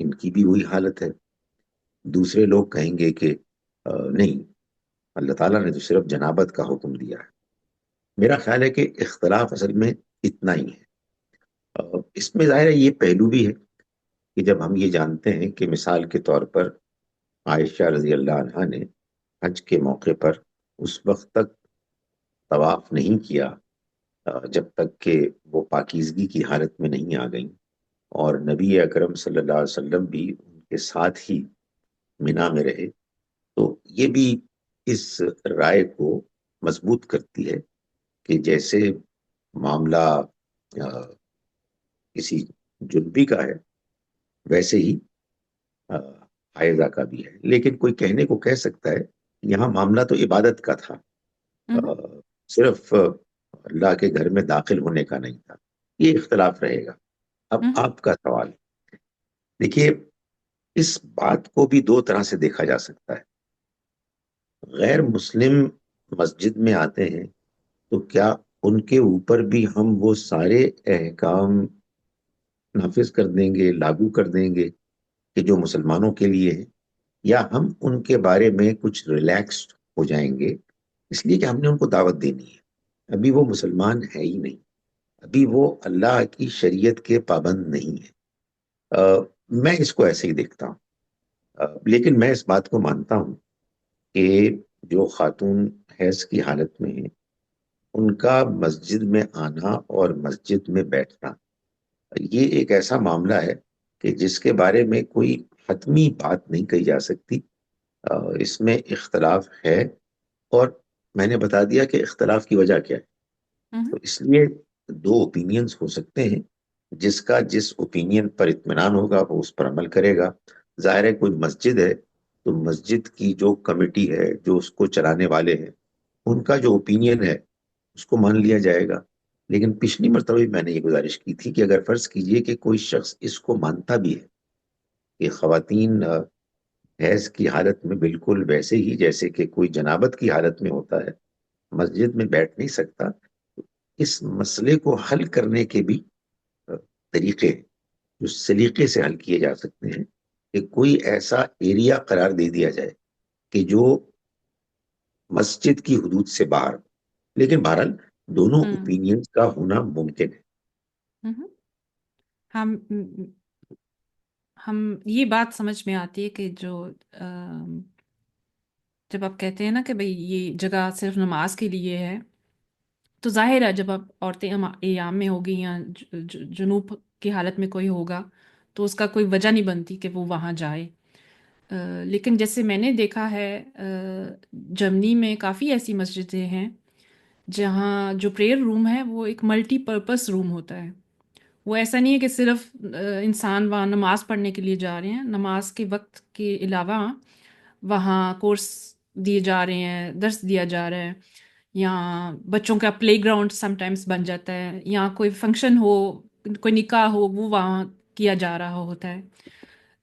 ان کی بھی وہی حالت ہے. دوسرے لوگ کہیں گے کہ نہیں، اللہ تعالیٰ نے تو صرف جنابت کا حکم دیا ہے. میرا خیال ہے کہ اختلاف اصل میں اتنا ہی ہے. اس میں ظاہر ہے یہ پہلو بھی ہے کہ جب ہم یہ جانتے ہیں کہ مثال کے طور پر عائشہ رضی اللہ عنہا نے حج کے موقع پر اس وقت تک طواف نہیں کیا جب تک کہ وہ پاکیزگی کی حالت میں نہیں آ گئیں، اور نبی اکرم صلی اللہ علیہ وسلم بھی ان کے ساتھ ہی مینا میں رہے. تو یہ بھی اس رائے کو مضبوط کرتی ہے کہ جیسے معاملہ کسی جنبی کا ہے، ویسے ہی حائضہ کا بھی ہے. لیکن کوئی کہنے کو کہہ سکتا ہے یہاں معاملہ تو عبادت کا تھا، مهم. صرف اللہ کے گھر میں داخل ہونے کا نہیں تھا. یہ اختلاف رہے گا. اب مهم. آپ کا سوال دیکھیے، اس بات کو بھی دو طرح سے دیکھا جا سکتا ہے. غیر مسلم مسجد میں آتے ہیں تو کیا ان کے اوپر بھی ہم وہ سارے احکام نافذ کر دیں گے، لاگو کر دیں گے کہ جو مسلمانوں کے لیے ہیں، یا ہم ان کے بارے میں کچھ ریلیکسڈ ہو جائیں گے اس لیے کہ ہم نے ان کو دعوت دینی ہے؟ ابھی وہ مسلمان ہے ہی نہیں، ابھی وہ اللہ کی شریعت کے پابند نہیں ہے. میں اس کو ایسے ہی دیکھتا ہوں. لیکن میں اس بات کو مانتا ہوں کہ جو خاتون حیض کی حالت میں ہیں ان کا مسجد میں آنا اور مسجد میں بیٹھنا یہ ایک ایسا معاملہ ہے کہ جس کے بارے میں کوئی حتمی بات نہیں کہی جا سکتی. اس میں اختلاف ہے، اور میں نے بتا دیا کہ اختلاف کی وجہ کیا ہے. تو مهم. اس لیے دو اوپینینز ہو سکتے ہیں، جس کا جس اوپینین پر اطمینان ہوگا وہ اس پر عمل کرے گا. ظاہر ہے کوئی مسجد ہے تو مسجد کی جو کمیٹی ہے، جو اس کو چلانے والے ہیں، ان کا جو اوپینین ہے اس کو مان لیا جائے گا. لیکن پچھلی مرتبہ بھی میں نے یہ گزارش کی تھی کہ اگر فرض کیجئے کہ کوئی شخص اس کو مانتا بھی ہے کہ خواتین حیض کی حالت میں بالکل ویسے ہی جیسے کہ کوئی جنابت کی حالت میں ہوتا ہے مسجد میں بیٹھ نہیں سکتا، تو اس مسئلے کو حل کرنے کے بھی طریقے ہیں جو سلیقے سے حل کیے جا سکتے ہیں. کہ کوئی ایسا ایریا قرار دے دیا جائے کہ جو مسجد کی حدود سے باہر، لیکن بہرحال دونوں مهم. اوپینینز کا ہونا ممکن ہے. مهم. ہم ہم یہ بات سمجھ میں آتی ہے کہ جو جب آپ کہتے ہیں نا کہ بھئی یہ جگہ صرف نماز کے لیے ہے، تو ظاہر ہے جب آپ عورتیں ایام میں ہوگی یا جنوب کی حالت میں کوئی ہوگا تو اس کا کوئی وجہ نہیں بنتی کہ وہ وہاں جائے. لیکن جیسے میں نے دیکھا ہے جرمنی میں کافی ایسی مسجدیں ہیں جہاں جو پریئر روم ہے وہ ایک ملٹی پرپس روم ہوتا ہے. وہ ایسا نہیں ہے کہ صرف انسان وہاں نماز پڑھنے کے لیے جا رہے ہیں، نماز کے وقت کے علاوہ وہاں کورس دیے جا رہے ہیں، درس دیا جا رہا ہے، یا بچوں کا پلے گراؤنڈ سم ٹائمس بن جاتا ہے، یا کوئی فنکشن ہو، کوئی نکاح ہو، وہ وہاں کیا جا رہا ہوتا ہے.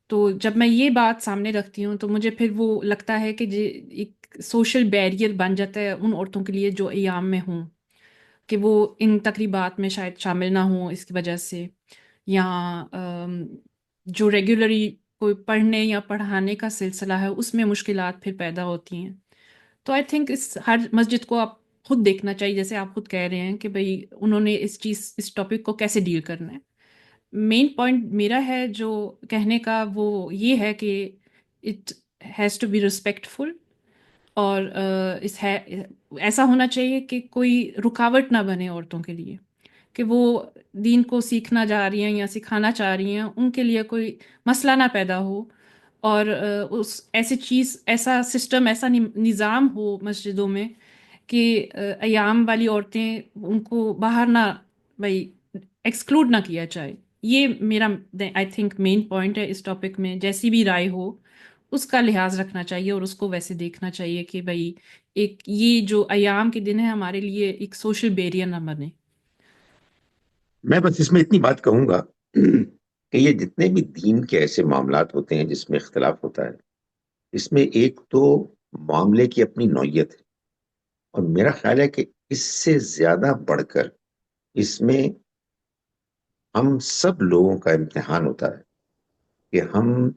تو جب میں یہ بات سامنے رکھتی ہوں تو مجھے پھر وہ لگتا ہے کہ ایک سوشل بیریئر بن جاتا ہے ان عورتوں کے لیے جو ایام میں ہوں، کہ وہ ان تقریبات میں شاید شامل نہ ہوں اس کی وجہ سے، یا جو ریگولرلی کوئی پڑھنے یا پڑھانے کا سلسلہ ہے اس میں مشکلات پھر پیدا ہوتی ہیں. تو آئی تھنک اس ہر مسجد کو آپ خود دیکھنا چاہیے، جیسے آپ خود کہہ رہے ہیں کہ بھئی انہوں نے اس ٹاپک کو کیسے ڈیل کرنا ہے. مین پوائنٹ میرا ہے جو کہنے کا وہ یہ ہے کہ it has to be respectful, اور ایسا ہونا چاہیے کہ کوئی رکاوٹ نہ بنے عورتوں کے لیے کہ وہ دین کو سیکھنا جا رہی ہیں یا سکھانا چاہ رہی ہیں، ان کے لیے کوئی مسئلہ نہ پیدا ہو، اور اس ایسا سسٹم، ایسا نظام ہو مسجدوں میں کہ ایام والی عورتیں ان کو باہر نہ بھائی ایکسکلوڈ نہ کیا جائے. یہ میرا آئی تھنک مین پوائنٹ ہے اس ٹاپک میں. جیسی بھی رائے ہو اس کا لحاظ رکھنا چاہیے اور اس کو ویسے دیکھنا چاہیے کہ بھائی ایک یہ جو ایام کے دن ہے ہمارے لیے ایک سوشل بیریئر نہ بنے. میں بس اس میں اتنی بات کہوں گا کہ یہ جتنے بھی دین کے ایسے معاملات ہوتے ہیں جس میں اختلاف ہوتا ہے، اس میں ایک تو معاملے کی اپنی نوعیت ہے، اور میرا خیال ہے کہ اس سے زیادہ بڑھ کر اس میں ہم سب لوگوں کا امتحان ہوتا ہے کہ ہم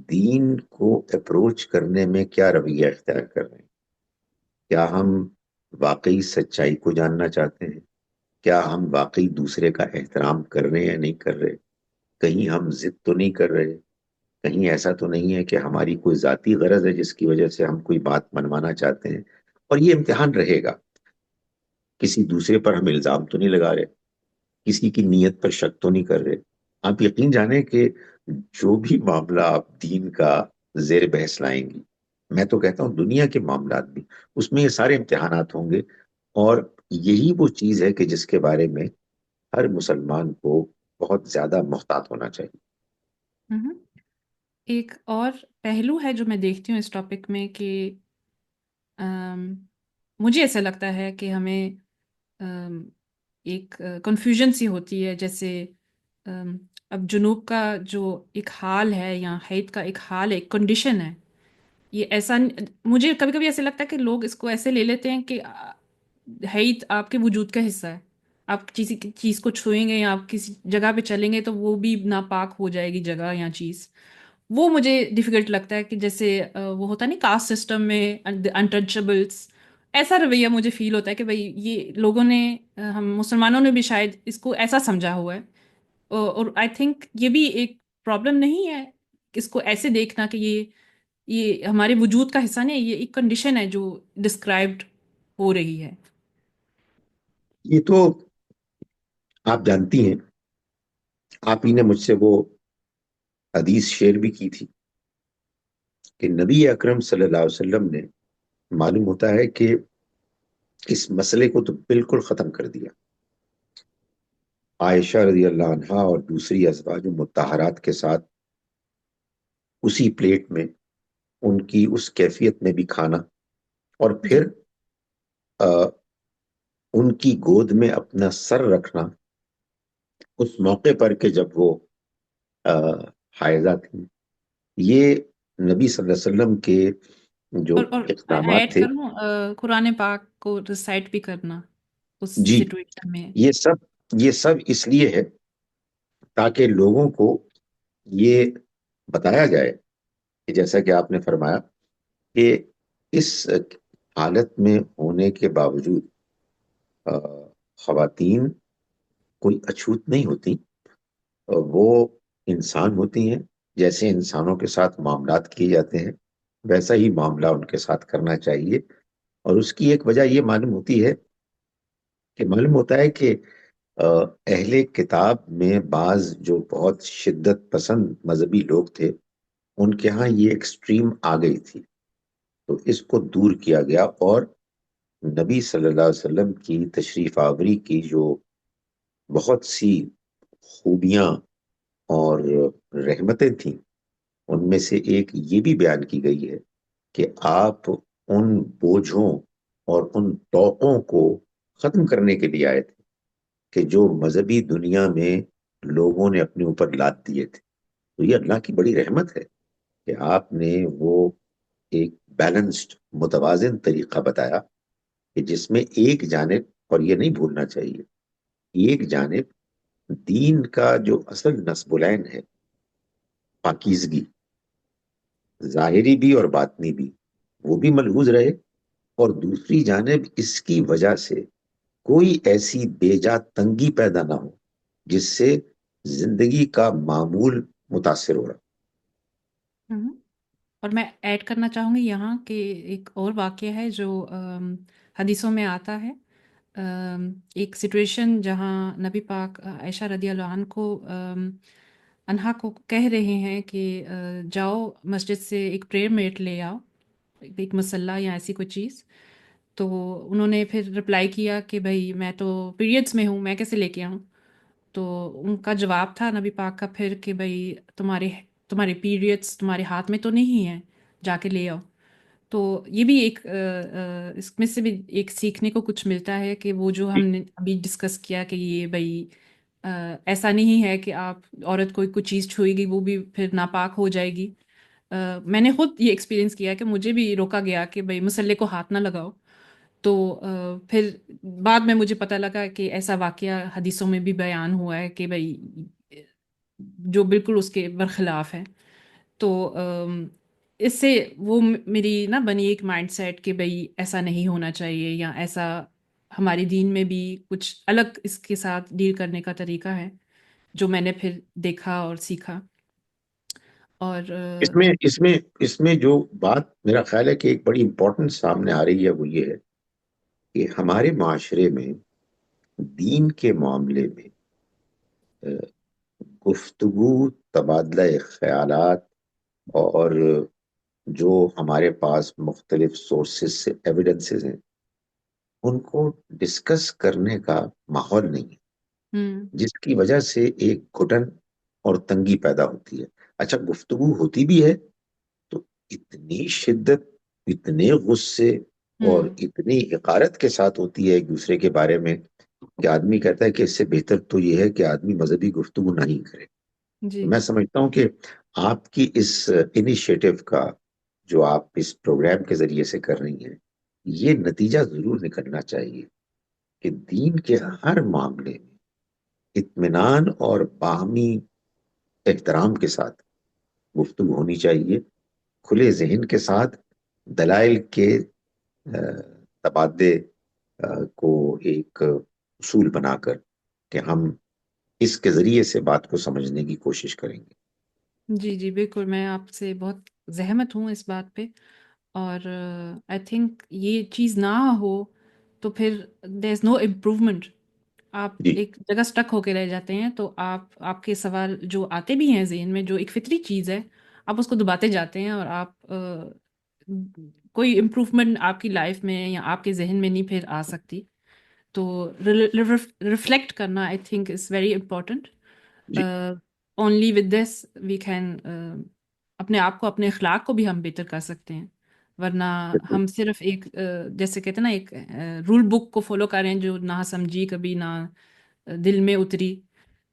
دین کو اپروچ کرنے میں کیا رویہ اختیار کر رہے ہیں. کیا ہم واقعی سچائی کو جاننا چاہتے ہیں؟ کیا ہم واقعی دوسرے کا احترام کر رہے ہیں یا نہیں کر رہے؟ کہیں ہم ضد تو نہیں کر رہے؟ کہیں ایسا تو نہیں ہے کہ ہماری کوئی ذاتی غرض ہے جس کی وجہ سے ہم کوئی بات منوانا چاہتے ہیں؟ اور یہ امتحان رہے گا. کسی دوسرے پر ہم الزام تو نہیں لگا رہے، کسی کی نیت پر شک تو نہیں کر رہے. آپ یقین جانیں کہ جو بھی معاملہ آپ دین کا زیر بحث لائیں گی، میں تو کہتا ہوں دنیا کے معاملات بھی، اس میں یہ سارے امتحانات ہوں گے. اور یہی وہ چیز ہے کہ جس کے بارے میں ہر مسلمان کو بہت زیادہ محتاط ہونا چاہیے. ہوں۔ ایک اور پہلو ہے جو میں دیکھتی ہوں اس ٹاپک میں کہ ام، مجھے ایسا لگتا ہے کہ ہمیں ام، ایک کنفیوژن سی ہوتی ہے، جیسے ام، اب جنوب کا جو ایک حال ہے یا حید کا ایک حال ہے، ایک کنڈیشن ہے. یہ ایسا مجھے کبھی کبھی ایسے لگتا ہے کہ لوگ اس کو ایسے لے لیتے ہیں کہ حید آپ کے وجود کا حصہ ہے. آپ کسی چیز کو چھوئیں گے یا آپ کسی جگہ پہ چلیں گے تو وہ بھی ناپاک ہو جائے گی جگہ یا چیز. وہ مجھے ڈیفیکلٹ لگتا ہے کہ جیسے وہ ہوتا نہیں کاسٹ سسٹم میں انٹچبلس، ایسا رویہ مجھے فیل ہوتا ہے کہ بھائی یہ لوگوں نے ہم مسلمانوں نے بھی شاید اس کو ایسا سمجھا ہوا ہے. اور آئی تھنک یہ بھی ایک پرابلم نہیں ہے اس کو ایسے دیکھنا کہ یہ ہمارے وجود کا حصہ نہیں ہے، یہ ایک کنڈیشن ہے جو ڈسکرائبڈ ہو رہی ہے. یہ تو آپ جانتی ہیں، آپ ہی نے مجھ سے وہ حدیث شیئر بھی کی تھی کہ نبی اکرم صلی اللہ علیہ وسلم نے، معلوم ہوتا ہے کہ اس مسئلے کو تو بالکل ختم کر دیا. عائشہ رضی اللہ عنہا اور دوسری ازواج مطہرات کے ساتھ اسی پلیٹ میں ان کی اس کیفیت میں بھی کھانا، اور جی. پھر ان کی گود میں اپنا سر رکھنا اس موقع پر کہ جب وہ حائضہ تھی. یہ نبی صلی اللہ علیہ وسلم کے جو اور اقدامات ایڈ تھے. کروں قرآن پاک کو ریسائٹ بھی کرنا اس جی، سچویشن میں. یہ سب اس لیے ہے تاکہ لوگوں کو یہ بتایا جائے کہ جیسا کہ آپ نے فرمایا کہ اس حالت میں ہونے کے باوجود خواتین کوئی اچھوت نہیں ہوتی. وہ انسان ہوتی ہیں، جیسے انسانوں کے ساتھ معاملات کیے جاتے ہیں ویسا ہی معاملہ ان کے ساتھ کرنا چاہیے. اور اس کی ایک وجہ یہ معلوم ہوتی ہے کہ معلوم ہوتا ہے کہ اہل کتاب میں بعض جو بہت شدت پسند مذہبی لوگ تھے، ان کے ہاں یہ ایکسٹریم آ گئی تھی. تو اس کو دور کیا گیا، اور نبی صلی اللہ علیہ وسلم کی تشریف آوری کی جو بہت سی خوبیاں اور رحمتیں تھیں، ان میں سے ایک یہ بھی بیان کی گئی ہے کہ آپ ان بوجھوں اور ان توقوں کو ختم کرنے کے لیے آئے تھے کہ جو مذہبی دنیا میں لوگوں نے اپنے اوپر لاد دیے تھے. تو یہ اللہ کی بڑی رحمت ہے کہ آپ نے وہ ایک بیلنسڈ متوازن طریقہ بتایا کہ جس میں ایک جانب، اور یہ نہیں بھولنا چاہیے، ایک جانب دین کا جو اصل نصب العین ہے، پاکیزگی، ظاہری بھی اور باطنی بھی، وہ بھی ملحوظ رہے. اور دوسری جانب اس کی وجہ سے کوئی ایسی بے جا تنگی پیدا نہ ہو جس سے زندگی کا معمول متاثر ہو رہا. ہوں۔ اور میں ایڈ کرنا چاہوں گی یہاں کہ ایک اور واقعہ ہے جو حدیثوں میں آتا ہے. ایک سچویشن جہاں نبی پاک عائشہ رضی اللہ عنہ کو انہا کو کہہ رہے ہیں کہ جاؤ مسجد سے ایک پریئر میٹ لے آؤ، ایک مسلح یا ایسی کوئی چیز. تو انہوں نے پھر رپلائی کیا کہ بھائی میں تو پیریڈس میں ہوں، میں کیسے لے کے آؤں. تو ان کا جواب تھا نبی پاک کا پھر کہ بھائی تمہارے پیریڈس تمہارے ہاتھ میں تو نہیں ہیں، جا کے لے آؤ. تو یہ بھی ایک اس میں سے بھی ایک سیکھنے کو کچھ ملتا ہے کہ وہ جو ہم نے ابھی ڈسکس کیا کہ یہ بھائی ایسا نہیں ہے کہ آپ عورت کوئی چیز چھوئے گی وہ بھی پھر ناپاک ہو جائے گی. میں نے خود یہ ایکسپیرینس کیا کہ مجھے بھی روکا گیا کہ بھائی مسلح کو ہاتھ نہ لگاؤ. تو پھر بعد میں مجھے پتہ لگا کہ ایسا واقعہ حدیثوں میں بھی بیان ہوا ہے کہ بھائی جو بالکل اس کے برخلاف ہے. تو اس سے وہ میری نا بنی ایک مائنڈ سیٹ کہ بھئی ایسا نہیں ہونا چاہیے، یا ایسا ہمارے دین میں بھی کچھ الگ اس کے ساتھ ڈیل کرنے کا طریقہ ہے، جو میں نے پھر دیکھا اور سیکھا. اور اس میں جو بات میرا خیال ہے کہ ایک بڑی امپورٹنٹ سامنے آ رہی ہے وہ یہ ہے کہ ہمارے معاشرے میں دین کے معاملے میں گفتگو، تبادلہ خیالات، اور جو ہمارے پاس مختلف سورسز سے ایویڈنسز ہیں ان کو ڈسکس کرنے کا ماحول نہیں ہے، ہوں جس کی وجہ سے ایک گھٹن اور تنگی پیدا ہوتی ہے. اچھا، گفتگو ہوتی بھی ہے تو اتنی شدت، اتنے غصے اور ہوں اتنی حقارت کے ساتھ ہوتی ہے ایک دوسرے کے بارے میں کہ آدمی کہتا ہے کہ اس سے بہتر تو یہ ہے کہ آدمی مذہبی گفتگو نہیں کرے. جی تو میں سمجھتا ہوں کہ آپ کی اس انیشیٹو کا جو آپ اس پروگرام کے ذریعے سے کر رہی ہیں، یہ نتیجہ ضرور نکلنا چاہیے کہ دین کے ہر معاملے میں اطمینان اور باہمی احترام کے ساتھ گفتگو ہونی چاہیے، کھلے ذہن کے ساتھ دلائل کے تبادلے کو ایک اصول بنا کر کہ ہم اس کے ذریعے سے بات کو سمجھنے کی کوشش کریں گے. جی جی بالکل، میں آپ سے بہت زحمت ہوں اس بات پہ. اور آئی تھنک یہ چیز نہ ہو تو پھر دیر از نو امپروومنٹ. آپ جی ایک جگہ سٹک ہو کے رہ جاتے ہیں، تو آپ کے سوال جو آتے بھی ہیں ذہن میں، جو ایک فطری چیز ہے، آپ اس کو دباتے جاتے ہیں، اور آپ کوئی امپروومنٹ آپ کی لائف میں یا آپ کے ذہن میں نہیں پھر آ سکتی. تو ریفلیکٹ کرنا I think is very important. جی only with this we can اپنے آپ کو، اپنے اخلاق کو بھی ہم بہتر کر سکتے ہیں. ورنہ بالکل. ہم صرف ایک جیسے کہتے ہیں نا، ایک رول بک کو فالو کر رہے ہیں جو نہ سمجھی کبھی، نہ دل میں اتری.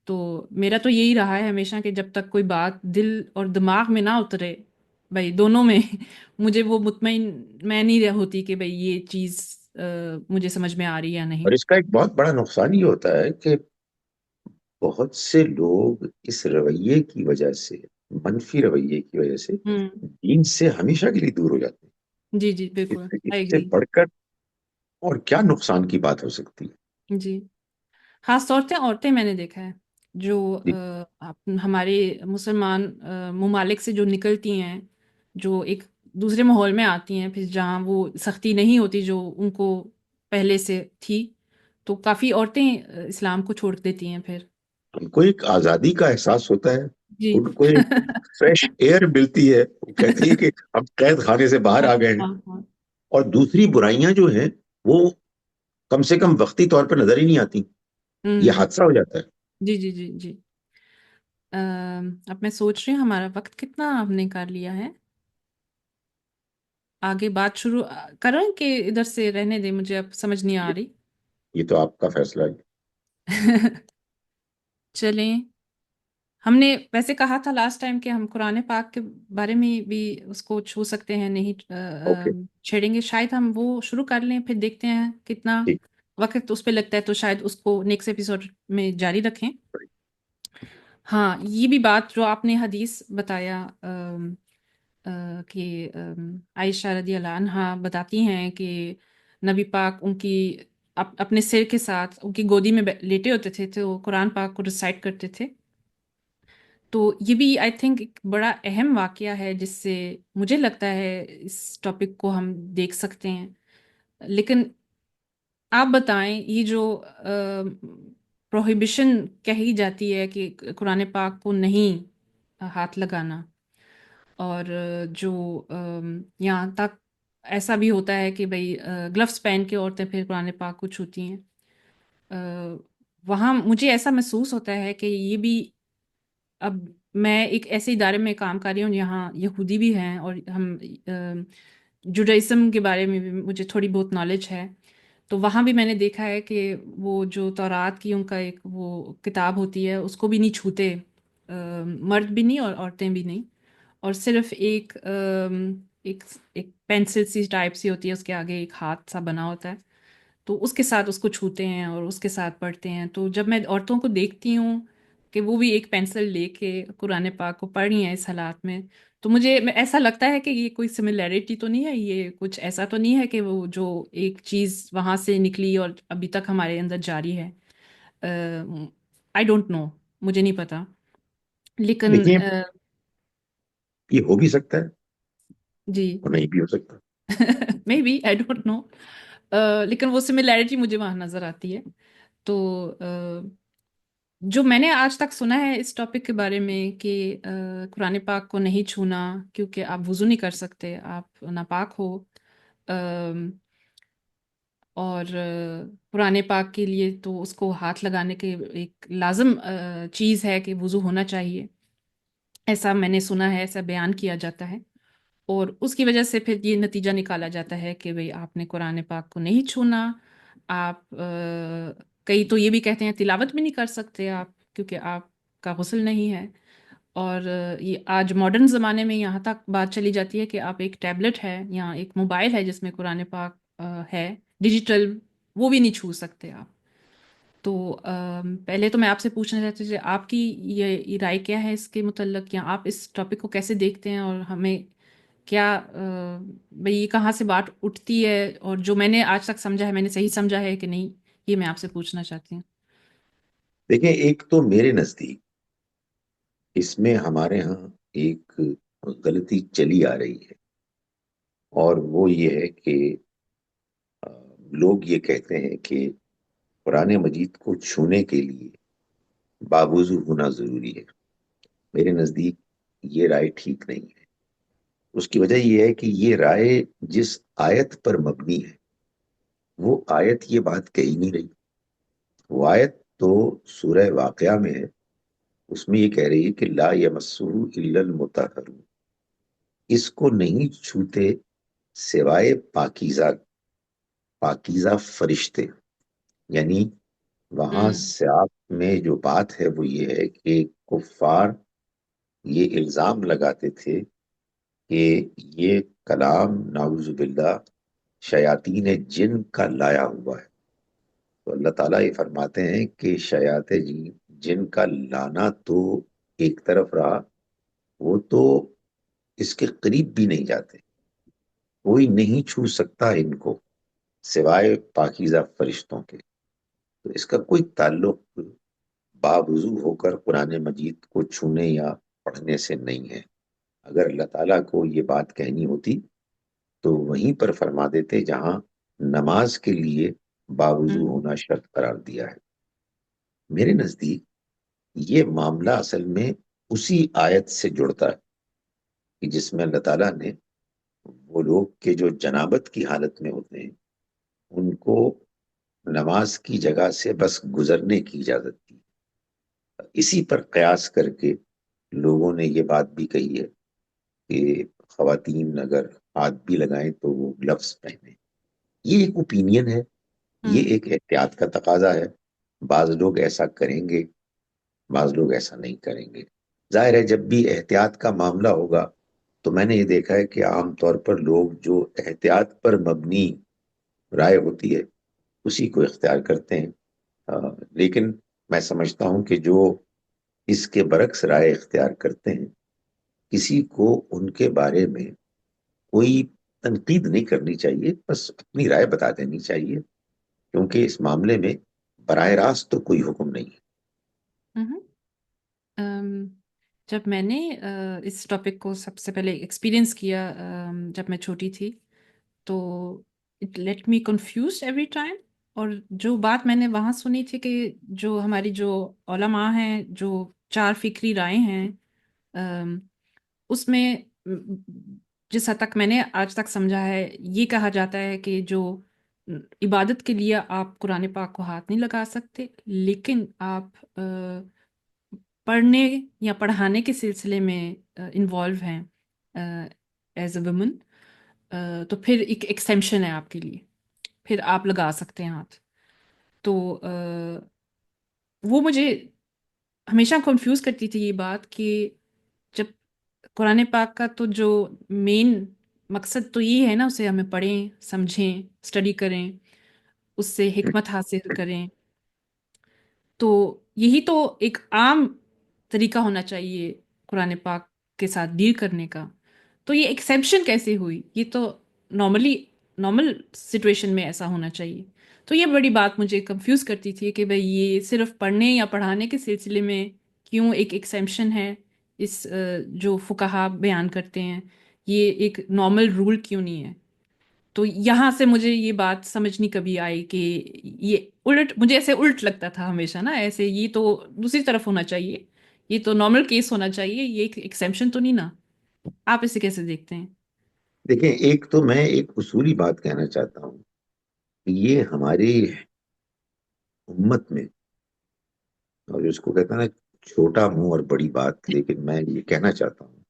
تو میرا تو یہی رہا ہے ہمیشہ کہ جب تک کوئی بات دل اور دماغ میں نہ اترے، بھائی دونوں میں مجھے وہ مطمئن میں نہیں ہوتی کہ بھائی یہ چیز مجھے سمجھ میں آ رہی ہے یا نہیں. اور اس کا ایک بہت بڑا نقصان یہ ہوتا ہے کہ بہت سے لوگ اس رویے کی وجہ سے، منفی رویے کی وجہ سے، ہوں دین سے ہمیشہ کے لیے دور ہو جاتے جی جی ہیں. بالکل اس آئی سے ایگری. بڑھ کر اور کیا نقصان کی بات ہو سکتی ہے. جی، خاص طور سے عورتیں میں نے دیکھا ہے جو جی ہمارے مسلمان ممالک سے جو نکلتی ہیں، جو ایک دوسرے ماحول میں آتی ہیں، پھر جہاں وہ سختی نہیں ہوتی جو ان کو پہلے سے تھی، تو کافی عورتیں اسلام کو چھوڑ دیتی ہیں پھر. ان کو ایک آزادی کا احساس ہوتا ہے، جی ان کو ایک فریش ایئر ملتی ہے، وہ کہتی ہے کہ ہم قید خانے سے باہر ہاں آ گئے ہیں. ہاں ہاں. اور دوسری برائیاں جو ہیں وہ کم سے کم وقتی طور پر نظر ہی نہیں آتی. یہ ہوں حادثہ ہو جاتا ہے. جی جی جی جی. اب میں سوچ رہی ہوں ہمارا وقت کتنا ہم نے کر لیا ہے. آگے بات شروع کریں کہ ادھر سے رہنے دیں؟ مجھے اب سمجھ نہیں آ یہ رہی. یہ تو آپ کا فیصلہ ہے. چلیں، ہم نے ویسے کہا تھا لاسٹ ٹائم کہ ہم قرآن پاک کے بارے میں بھی اس کو چھو سکتے ہیں، نہیں اوکے. چھیڑیں گے. شاید ہم وہ شروع کر لیں، پھر دیکھتے ہیں کتنا ٹھیک. وقت اس پہ لگتا ہے، تو شاید اس کو نیکسٹ ایپیسوڈ میں جاری رکھیں. ہاں، یہ بھی بات جو آپ نے حدیث بتایا کہ عائشہ رضی اللہ عنہا بتاتی ہیں کہ نبی پاک ان کی اپنے سر کے ساتھ ان کی گودی میں لیٹے ہوتے تھے، تو قرآن پاک کو ریسائٹ کرتے تھے. تو یہ بھی آئی تھنک ایک بڑا اہم واقعہ ہے جس سے مجھے لگتا ہے اس ٹاپک کو ہم دیکھ سکتے ہیں. لیکن آپ بتائیں، یہ جو پروہیبیشن کہی جاتی ہے کہ قرآن پاک کو نہیں ہاتھ لگانا، اور جو یہاں تک ایسا بھی ہوتا ہے کہ بھئی گلفز پہن کے عورتیں پھر قرآن پاک کو چھوتی ہیں، وہاں مجھے ایسا محسوس ہوتا ہے کہ یہ بھی، اب میں ایک ایسے ادارے میں کام کر رہی ہوں جہاں یہودی بھی ہیں، اور ہم جوڈائزم کے بارے میں بھی مجھے تھوڑی بہت نالج ہے. تو وہاں بھی میں نے دیکھا ہے کہ وہ جو تورات کی ان کا ایک وہ کتاب ہوتی ہے، اس کو بھی نہیں چھوتے، مرد بھی نہیں اور عورتیں بھی نہیں. اور صرف ایک ایک پینسل سی ٹائپ سی ہوتی ہے، اس کے آگے ایک ہاتھ سا بنا ہوتا ہے، تو اس کے ساتھ اس کو چھوتے ہیں اور اس کے ساتھ پڑھتے ہیں. تو جب میں عورتوں کو دیکھتی ہوں کہ وہ بھی ایک پینسل لے کے قرآن پاک کو پڑھ رہی ہیں اس حالات میں. تو مجھے ایسا لگتا ہے کہ یہ کوئی سملیرٹی تو نہیں ہے، یہ کچھ ایسا تو نہیں ہے کہ وہ جو ایک چیز وہاں سے نکلی اور ابھی تک ہمارے اندر جاری ہے. آئی ڈونٹ نو، مجھے نہیں پتا. لیکن دیکھیے، یہ ہو بھی سکتا ہے جی اور نہیں بھی ہو سکتا. Maybe, I don't know. لیکن وہ سملیرٹی مجھے وہاں نظر آتی ہے. تو جو میں نے آج تک سنا ہے اس ٹاپک کے بارے میں کہ قرآن پاک کو نہیں چھونا کیونکہ آپ وضو نہیں کر سکتے، آپ ناپاک ہو. اور قرآن پاک کے لیے تو اس کو ہاتھ لگانے کے ایک لازم چیز ہے کہ وضو ہونا چاہیے. ایسا میں نے سنا ہے، ایسا بیان کیا جاتا ہے. اور اس کی وجہ سے پھر یہ نتیجہ نکالا جاتا ہے کہ بھئی آپ نے قرآن پاک کو نہیں چھونا. آپ کئی تو یہ بھی کہتے ہیں تلاوت بھی نہیں کر سکتے آپ کیونکہ آپ کا غسل نہیں ہے. اور یہ آج ماڈرن زمانے میں یہاں تک بات چلی جاتی ہے کہ آپ ایک ٹیبلٹ ہے یا ایک موبائل ہے جس میں قرآن پاک ہے ڈیجیٹل، وہ بھی نہیں چھو سکتے آپ. تو پہلے تو میں آپ سے پوچھنا چاہتی ہوں کہ آپ کی یہ رائے کیا ہے اس کے متعلق، یا آپ اس ٹاپک کو کیسے دیکھتے ہیں، اور ہمیں کیا بھئی یہ کہاں سے بات اٹھتی ہے، اور جو میں نے آج تک سمجھا ہے میں نے صحیح سمجھا ہے کہ نہیں، یہ میں آپ سے پوچھنا چاہتی ہوں. دیکھیں، ایک تو میرے نزدیک اس میں ہمارے ہاں ایک غلطی چلی آ رہی ہے، اور وہ یہ ہے کہ لوگ یہ کہتے ہیں کہ قرآن مجید کو چھونے کے لیے باوضو ہونا ضروری ہے. میرے نزدیک یہ رائے ٹھیک نہیں ہے. اس کی وجہ یہ ہے کہ یہ رائے جس آیت پر مبنی ہے وہ آیت یہ بات کہی نہیں رہی. وہ آیت تو سورہ واقعہ میں ہے، اس میں یہ کہہ رہی ہے کہ لا یمسہ الا المطہرون، اس کو نہیں چھوتے سوائے پاکیزہ پاکیزہ فرشتے. یعنی وہاں ہوں سیاق میں جو بات ہے وہ یہ ہے کہ کفار یہ الزام لگاتے تھے کہ یہ کلام نعوذ باللہ شیاطین جن کا لایا ہوا ہے. تو اللہ تعالیٰ یہ فرماتے ہیں کہ شیاطین جن کا لانا تو ایک طرف رہا، وہ تو اس کے قریب بھی نہیں جاتے، کوئی نہیں چھو سکتا ان کو سوائے پاکیزہ فرشتوں کے. تو اس کا کوئی تعلق باوضو ہو کر قرآن مجید کو چھونے یا پڑھنے سے نہیں ہے. اگر اللہ تعالیٰ کو یہ بات کہنی ہوتی تو وہیں پر فرما دیتے جہاں نماز کے لیے باوضو ہوں ہونا شرط قرار دیا ہے. میرے نزدیک یہ معاملہ اصل میں اسی آیت سے جڑتا ہے کہ جس میں اللہ تعالیٰ نے وہ لوگ کے جو جنابت کی حالت میں ہوتے ہیں ان کو نماز کی جگہ سے بس گزرنے کی اجازت دی. اسی پر قیاس کر کے لوگوں نے یہ بات بھی کہی ہے کہ خواتین اگر ہاتھ بھی لگائیں تو وہ گلفز پہنیں. یہ ایک اوپینین ہے، یہ ہوں ایک احتیاط کا تقاضا ہے. بعض لوگ ایسا کریں گے، بعض لوگ ایسا نہیں کریں گے. ظاہر ہے جب بھی احتیاط کا معاملہ ہوگا تو میں نے یہ دیکھا ہے کہ عام طور پر لوگ جو احتیاط پر مبنی رائے ہوتی ہے اسی کو اختیار کرتے ہیں. لیکن میں سمجھتا ہوں کہ جو اس کے برعکس رائے اختیار کرتے ہیں کسی کو ان کے بارے میں کوئی تنقید نہیں کرنی چاہیے، بس اپنی رائے بتا دینی چاہیے، کیونکہ اس معاملے میں براہ راست تو کوئی حکم نہیں ہے. ہوں. جب میں نے اس ٹاپک کو سب سے پہلے ایکسپیرینس کیا جب میں چھوٹی تھی، تو it let me confuse every time. اور جو بات میں نے وہاں سنی تھی کہ جو ہماری جو علماء ہیں، جو چار فکری رائے ہیں، اس میں جس حد تک میں نے آج تک سمجھا ہے یہ کہا جاتا ہے کہ جو عبادت کے لیے آپ قرآن پاک کو ہاتھ نہیں لگا سکتے، لیکن آپ پڑھنے یا پڑھانے کے سلسلے میں انوالو ہیں ایز اے وومن، تو پھر ایک ایکسٹینشن ہے آپ کے لیے، پھر آپ لگا سکتے ہیں ہاتھ. تو وہ مجھے ہمیشہ کنفیوز کرتی تھی یہ بات کہ جب قرآن پاک کا تو جو مین مقصد تو یہ ہے نا، اسے ہمیں پڑھیں، سمجھیں، اسٹڈی کریں، اس سے حکمت حاصل کریں. تو یہی تو ایک عام طریقہ ہونا چاہیے قرآن پاک کے ساتھ ڈیل کرنے کا، تو یہ ایکسیپشن کیسے ہوئی؟ یہ تو نارملی نارمل سچویشن میں ایسا ہونا چاہیے. تو یہ بڑی بات مجھے کنفیوز کرتی تھی کہ بھئی یہ صرف پڑھنے یا پڑھانے کے سلسلے میں کیوں ایک ایکسیپشن ہے اس جو فقہا بیان کرتے ہیں، یہ ایک نارمل رول کیوں نہیں ہے. تو یہاں سے مجھے یہ بات سمجھ نہیں کبھی آئی کہ یہ الٹ، مجھے ایسے الٹ لگتا تھا ہمیشہ نا، ایسے یہ تو دوسری طرف ہونا چاہیے، یہ تو نارمل کیس ہونا چاہیے، یہ ایک ایکسیپشن تو نہیں نا. آپ اسے کیسے دیکھتے ہیں؟ دیکھیں، ایک تو میں ایک اصولی بات کہنا چاہتا ہوں کہ یہ ہماری امت میں، اور اس کو کہتا ہے نا چھوٹا منہ اور بڑی بات، لیکن میں یہ کہنا چاہتا ہوں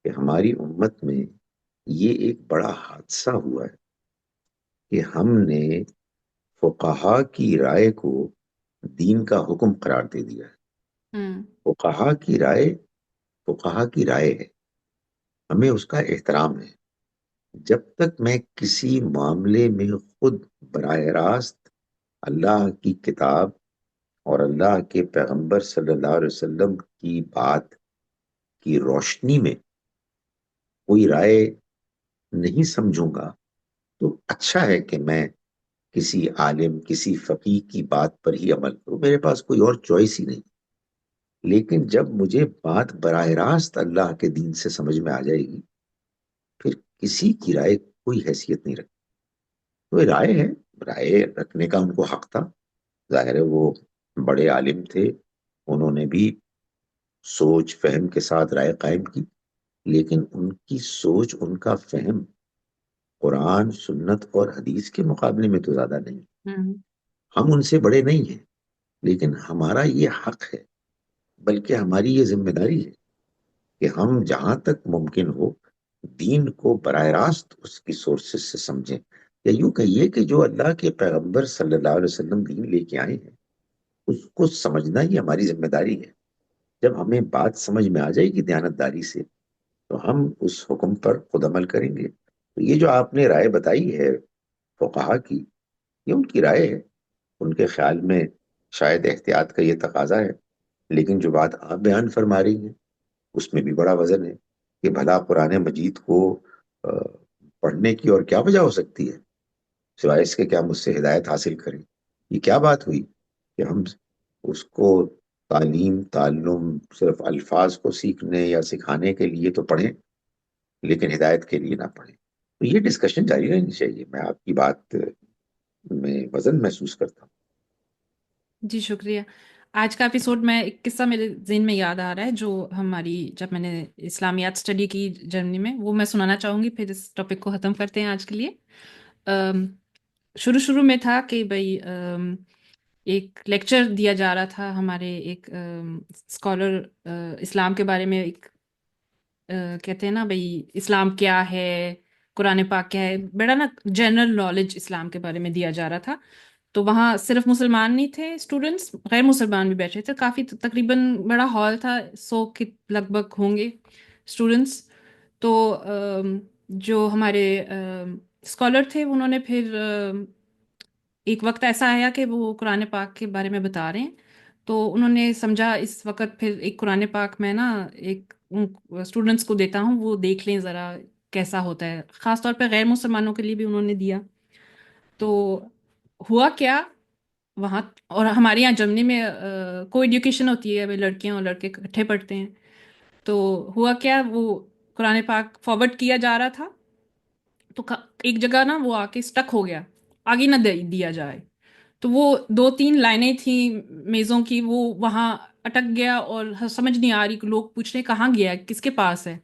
کہ ہماری امت میں یہ ایک بڑا حادثہ ہوا ہے کہ ہم نے فقہا کی رائے کو دین کا حکم قرار دے دیا ہے. ہوں. فقہا کی رائے فقہا کی رائے ہے، ہمیں اس کا احترام ہے. جب تک میں کسی معاملے میں خود براہ راست اللہ کی کتاب اور اللہ کے پیغمبر صلی اللہ علیہ وسلم کی بات کی روشنی میں کوئی رائے نہیں سمجھوں گا، تو اچھا ہے کہ میں کسی عالم، کسی فقیہ کی بات پر ہی عمل کروں، میرے پاس کوئی اور چوائس ہی نہیں. لیکن جب مجھے بات براہ راست اللہ کے دین سے سمجھ میں آ جائے گی، پھر کسی کی رائے کوئی حیثیت نہیں رکھتی. تو یہ رائے ہے، رائے رکھنے کا ان کو حق تھا. ظاہر ہے وہ بڑے عالم تھے، انہوں نے بھی سوچ فہم کے ساتھ رائے قائم کی، لیکن ان کی سوچ، ان کا فہم قرآن، سنت اور حدیث کے مقابلے میں تو زیادہ نہیں. ہوں. ہم ان سے بڑے نہیں ہیں، لیکن ہمارا یہ حق ہے، بلکہ ہماری یہ ذمہ داری ہے کہ ہم جہاں تک ممکن ہو دین کو براہ راست اس کی سورسز سے سمجھیں. یا یوں کہیے کہ جو اللہ کے پیغمبر صلی اللہ علیہ وسلم دین لے کے آئے ہیں، اس کو سمجھنا ہی ہماری ذمہ داری ہے. جب ہمیں بات سمجھ میں آ جائے گی دیانتداری سے، تو ہم اس حکم پر خود عمل کریں گے. تو یہ جو آپ نے رائے بتائی ہے فقہا کی، یہ ان کی رائے ہے، ان کے خیال میں شاید احتیاط کا یہ تقاضا ہے. لیکن جو بات آپ بیان فرما رہی ہیں اس میں بھی بڑا وزن ہے کہ بھلا قرآن مجید کو آ، پڑھنے کی اور کیا وجہ ہو سکتی ہے سوائے اس کے کہ ہم اس سے ہدایت حاصل کریں. یہ کیا بات ہوئی کہ ہم اس کو تعلیم تعلم صرف الفاظ کو سیکھنے یا سکھانے کے لیے تو پڑھیں، لیکن ہدایت کے لیے نہ پڑھیں. تو یہ ڈسکشن جاری رہنی چاہیے. میں آپ کی بات میں وزن محسوس کرتا ہوں. جی شکریہ. آج کا ایپیسوڈ میں ایک قصہ میرے ذہن میں یاد آ رہا ہے جو ہماری، جب میں نے اسلامیات اسٹڈی کی جرنی میں، وہ میں سنانا چاہوں گی، پھر اس ٹاپک کو ختم کرتے ہیں آج کے لیے. شروع شروع میں تھا کہ بھائی ایک لیکچر دیا جا رہا تھا ہمارے ایک اسکالر، اسلام کے بارے میں، ایک کہتے ہیں نا بھائی اسلام کیا ہے، قرآن پاک کیا ہے، بڑا نا جنرل نالج اسلام کے بارے میں دیا جا رہا تھا. تو وہاں صرف مسلمان نہیں تھے اسٹوڈنٹس، غیر مسلمان بھی بیٹھے تھے کافی، تقریباً بڑا ہال تھا، 100 کے لگ بھگ ہوں گے اسٹوڈنٹس. تو جو ہمارے اسکالر تھے انہوں نے پھر ایک وقت ایسا آیا کہ وہ قرآن پاک کے بارے میں بتا رہے ہیں، تو انہوں نے سمجھا اس وقت پھر ایک قرآن پاک میں نا ایک اسٹوڈنٹس کو دیتا ہوں، وہ دیکھ لیں ذرا کیسا ہوتا ہے، خاص طور پہ غیر مسلمانوں کے لیے بھی انہوں نے دیا. تو ہوا کیا وہاں، اور ہمارے یہاں جرمنی میں کو ایڈوکیشن ہوتی ہے، لڑکیاں اور لڑکے اکٹھے پڑھتے ہیں. تو ہوا کیا، وہ قرآن پاک فارورڈ کیا جا رہا تھا، تو ایک جگہ نا وہ آ کے اسٹک ہو گیا، آگے نہ دیا جائے. تو وہ 2-3 لائنیں تھیں میزوں کی، وہ وہاں اٹک گیا اور سمجھ نہیں آ رہی، لوگ پوچھ رہے کہاں گیا، کس کے پاس ہے.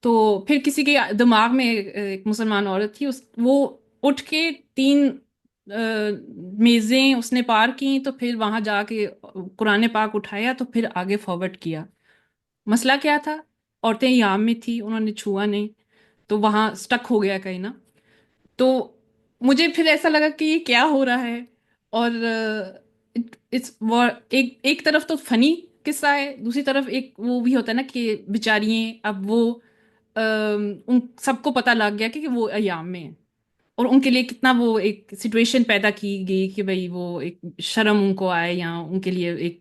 تو پھر کسی کے دماغ میں، ایک مسلمان عورت تھی، وہ اٹھ کے 3 میزیں اس نے پار کی، تو پھر وہاں جا کے قرآن پاک اٹھایا، تو پھر آگے فارورڈ کیا. مسئلہ کیا تھا، عورتیں یام میں تھی، انہوں نے چھوا نہیں، تو وہاں سٹک ہو گیا کہیں نا. تو مجھے پھر ایسا لگا کہ یہ کیا ہو رہا ہے. اور ایک طرف تو فنی قصہ ہے، دوسری طرف ایک وہ بھی ہوتا ہے نا کہ بیچاریاں، اب وہ ان سب کو پتہ لگ گیا کہ وہ ایام میں ہیں، اور ان کے لیے کتنا وہ ایک سچویشن پیدا کی گئی کہ بھئی وہ ایک شرم ان کو آئے، یا ان کے لیے ایک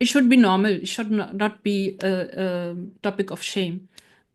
it should be normal, it should not be a topic of shame.